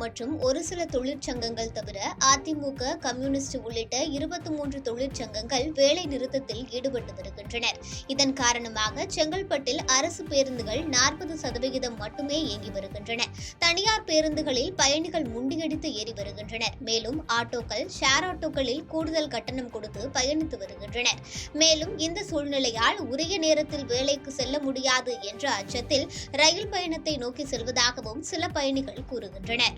மற்றும் ஒரு சில தொழிற்சங்கங்கள் தவிர அதிமுக, கம்யூனிஸ்ட் உள்ளிட்ட 23 தொழிற்சங்கங்கள் வேலை நிறுத்தத்தில் ஈடுபட்டு வருகின்றனர். இதன் காரணமாக செங்கல்பட்டில் அரசு பேருந்துகள் 40% மட்டுமே இயங்கி வருகின்றன. தனியார் பேருந்துகளில் பயணிகள் முண்டியடித்து ஏறி வருகின்றனர். மேலும் ஆட்டோக்கள், ஷேர் ஆட்டோக்களில் கூடுதல் கட்டணம் கொடுத்து பயணித்து வருகின்றனர். மேலும் இந்த சூழ்நிலையால் உரிய நேரத்தில் வேலைக்கு செல்ல முடியாது என்ற அச்சத்தில் ரயில் பயணத்தை நோக்கி செல்வதாகவும் சில பயணிகள் கூறுகின்றனர்.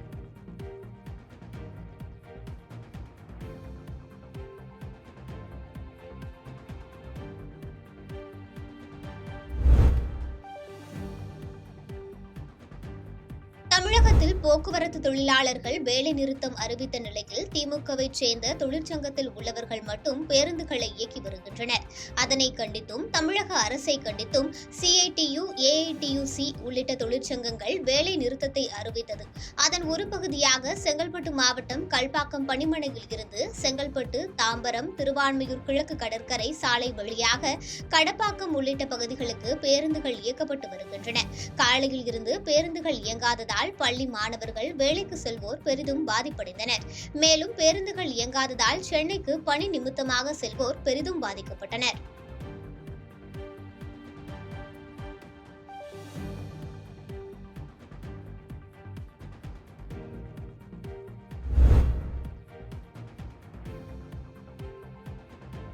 தமிழகத்தில் போக்குவரத்து தொழிலாளர்கள் வேலை நிறுத்தம் அறிவித்த நிலையில் திமுகவை சேர்ந்த தொழிற்சங்கத்தில் உள்ளவர்கள் மட்டும் பேருந்துகளை இயக்கி வருகின்றனர். அதனை கண்டித்தும் தமிழக அரசை கண்டித்தும் CITU, AITUC உள்ளிட்ட தொழிற்சங்கங்கள் வேலை நிறுத்தத்தை அறிவித்தது. அதன் ஒரு பகுதியாக செங்கல்பட்டு மாவட்டம் கல்பாக்கம் பணிமனையில் இருந்து செங்கல்பட்டு, தாம்பரம், திருவான்மியூர் கிழக்கு கடற்கரை சாலை வழியாக கடப்பாக்கம் உள்ளிட்ட பகுதிகளுக்கு பேருந்துகள் இயக்கப்பட்டு வருகின்றன. காலையில் இருந்து பேருந்துகள் இயங்காததால் பள்ளி மாணவர்கள், வேலைக்கு செல்வோர் பெரிதும் பாதிப்படைந்தனர். மேலும் பேருந்துகள் இயங்காததால் சென்னைக்கு பணி நிமித்தமாக செல்வோர் பெரிதும் பாதிக்கப்பட்டனர்.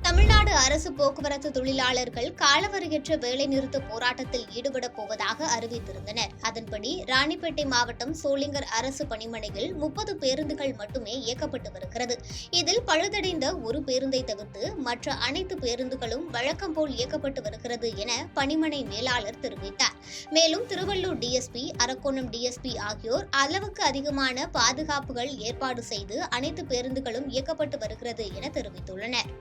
தமிழ்நாடு அரசு போக்குவரத்து தொழிலாளர்கள் காலவரையற்ற வேலைநிறுத்த போராட்டத்தில் ஈடுபடப் போவதாக அறிவித்திருந்தனர். அதன்படி ராணிப்பேட்டை மாவட்டம் சோளிங்கர் அரசு பணிமனையில் 30 பேருந்துகள் மட்டுமே இயக்கப்பட்டு வருகிறது. இதில் பழுதடைந்த ஒரு பேருந்தை தவிர்த்து மற்ற அனைத்து பேருந்துகளும் வழக்கம் போல் இயக்கப்பட்டு வருகிறது என பணிமனை மேலாளர் தெரிவித்தார். மேலும் திருவள்ளூர் DSP, அரக்கோணம் DSP ஆகியோர் அளவுக்கு அதிகமான பாதுகாப்புகள் ஏற்பாடு செய்து அனைத்து பேருந்துகளும் இயக்கப்பட்டு வருகிறது என தெரிவித்துள்ளனர்.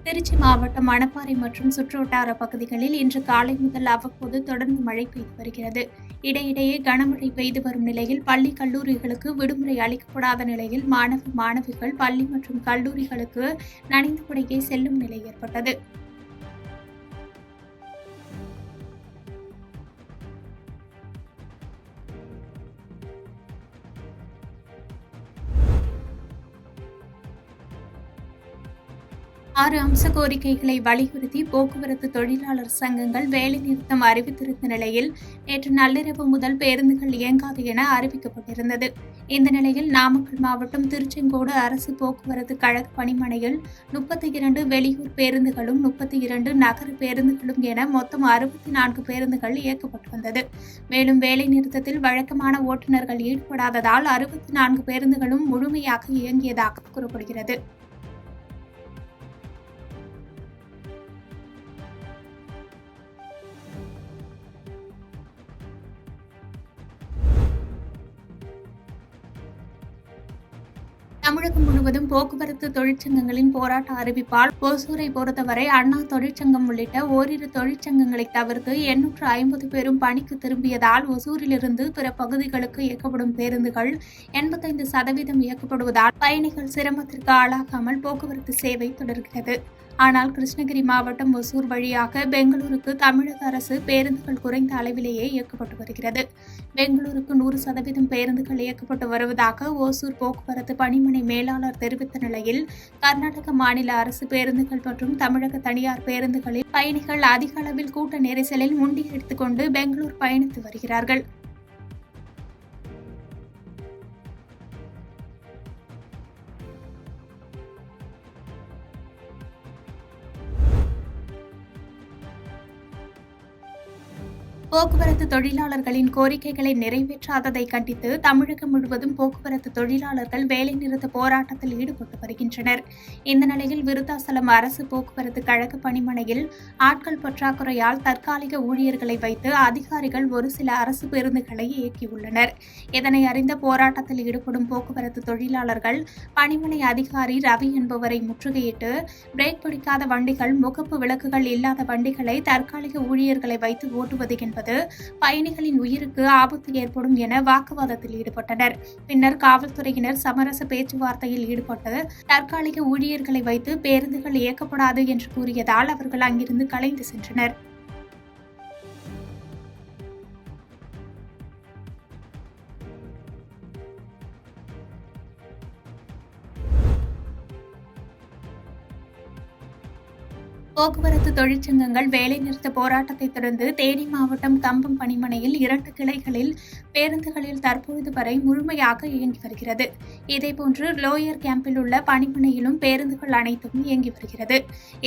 திருச்சி மாவட்டம் மணப்பாறை மற்றும் சுற்றுவட்டார பகுதிகளில் இன்று காலை முதல் அவ்வப்போது தொடர்ந்து மழை பெய்து வருகிறது. இடையிடையே கனமழை பெய்து வரும் நிலையில் பள்ளி, கல்லூரிகளுக்கு விடுமுறை அளிக்கப்படாத நிலையில் மாணவிகள் பள்ளி மற்றும் கல்லூரிகளுக்கு நனைந்தபடியே செல்லும் நிலை ஏற்பட்டது. ஆறு அம்ச கோரிக்கைகளை வலியுறுத்தி போக்குவரத்து தொழிலாளர் சங்கங்கள் வேலைநிறுத்தம் அறிவித்திருந்த நிலையில் நேற்று நள்ளிரவு முதல் பேருந்துகள் இயங்காது என அறிவிக்கப்பட்டிருந்தது. இந்த நிலையில் நாமக்கல் மாவட்டம் திருச்செங்கோடு அரசு போக்குவரத்து கழக பணிமனையில் 32 வெளியூர் பேருந்துகளும் 32 நகர பேருந்துகளும் என மொத்தம் 64 பேருந்துகள் இயக்கப்பட்டு வந்தது. மேலும் வேலைநிறுத்தத்தில் வழக்கமான ஓட்டுநர்கள் ஈடுபடாததால் 64 பேருந்துகளும் முழுமையாக இயங்கியதாக கூறப்படுகிறது. தமிழகம் முழுவதும் போக்குவரத்து தொழிற்சங்கங்களின் போராட்ட அறிவிப்பால் ஓசூரை பொறுத்தவரை அண்ணா தொழிற்சங்கம் உள்ளிட்ட ஓரிரு தொழிற்சங்கங்களை தவிர்த்து 850 பேரும் பணிக்கு திரும்பியதால் ஒசூரிலிருந்து பிற பகுதிகளுக்கு இயக்கப்படும் பேருந்துகள் 85% இயக்கப்படுவதால் பயணிகள் சிரமத்திற்கு ஆளாகாமல் போக்குவரத்து சேவை தொடர்கிறது. ஆனால் கிருஷ்ணகிரி மாவட்டம் ஒசூர் வழியாக பெங்களூருக்கு தமிழக அரசு பேருந்துகள் குறைந்த அளவிலேயே இயக்கப்பட்டு வருகிறது. பெங்களூருக்கு 100% பேருந்துகள் இயக்கப்பட்டு வருவதாக ஓசூர் போக்குவரத்து பணிமனை மேலாளர் தெரிவித்த நிலையில் கர்நாடக மாநில அரசு பேருந்துகள் மற்றும் தமிழக தனியார் பேருந்துகளில் பயணிகள் அதிக அளவில் கூட்ட நெரிசலில் முண்டியடித்துக் கொண்டு பெங்களூர் பயணித்து வருகிறார்கள். போக்குவரத்து தொழிலாளர்களின் கோரிக்கைகளை நிறைவேற்றாததை கண்டித்து தமிழகம் முழுவதும் போக்குவரத்து தொழிலாளர்கள் வேலைநிறுத்த போராட்டத்தில் ஈடுபட்டு வருகின்றனர். இந்த நிலையில் விருத்தாசலம் அரசு போக்குவரத்து கழக பணிமனையில் ஆட்கள் பற்றாக்குறையால் தற்காலிக ஊழியர்களை வைத்து அதிகாரிகள் ஒரு சில அரசு பேருந்துகளை இயக்கியுள்ளனர். இதனை அறிந்த போராட்டத்தில் ஈடுபடும் போக்குவரத்து தொழிலாளர்கள் பணிமனை அதிகாரி ரவி என்பவரை முற்றுகையிட்டு பிரேக் பிடிக்காத வண்டிகள், முகப்பு விளக்குகள் இல்லாத வண்டிகளை தற்காலிக ஊழியர்களை வைத்து ஓட்டுவது என்பது பயணிகளின் உயிருக்கு ஆபத்து ஏற்படும் என வாக்குவாதத்தில் ஈடுபட்டனர். பின்னர் காவல்துறையினர் சமரச பேச்சுவார்த்தையில் ஈடுபட்டு தற்காலிக ஊழியர்களை வைத்து பேருந்துகள் இயக்கப்படாது என்று கூறியதால் அவர்கள் அங்கிருந்து கலைந்து சென்றனர். போக்குவரத்து தொழிற்சங்கங்கள் வேலைநிறுத்த போராட்டத்தை தொடர்ந்து தேனி மாவட்டம் கம்பம் பணிமனையில் 2 கிளைகளில் பேருந்துகளில் தற்பொழுது வரை முழுமையாக இயங்கி வருகிறது. இதேபோன்று லோயர் கேம்பில் உள்ள பணிமனையிலும் பேருந்துகள் அனைத்தும் இயங்கி வருகிறது.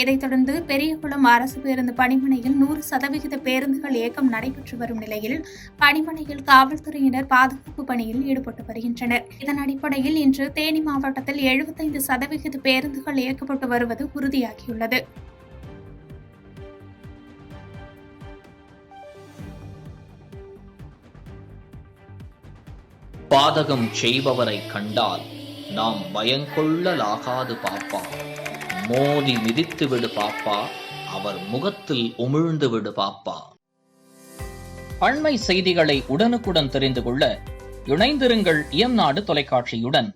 இதைத் தொடர்ந்து பெரியகுளம் அரசு பேருந்து பணிமனையில் 100% பேருந்துகள் இயக்கம் நடைபெற்று வரும் நிலையில் பணிமனையில் காவல்துறையினர் பாதுகாப்பு பணியில் ஈடுபட்டு வருகின்றனர். இதன் அடிப்படையில் இன்று தேனி மாவட்டத்தில் 75% பேருந்துகள் இயக்கப்பட்டு வருவது உறுதியாகியுள்ளது. பாதகம் செய்பவரை கண்டால் நாம் பயங்கொள்ளலாகாது பாப்பா. மோதி மிதித்து விடு பாப்பா, அவர் முகத்தில் உமிழ்ந்து விடு பாப்பா. அண்மை செய்திகளை உடனுக்குடன் தெரிந்து கொள்ள இணைந்திருங்கள் இயம்நாடு தொலைக்காட்சியுடன்.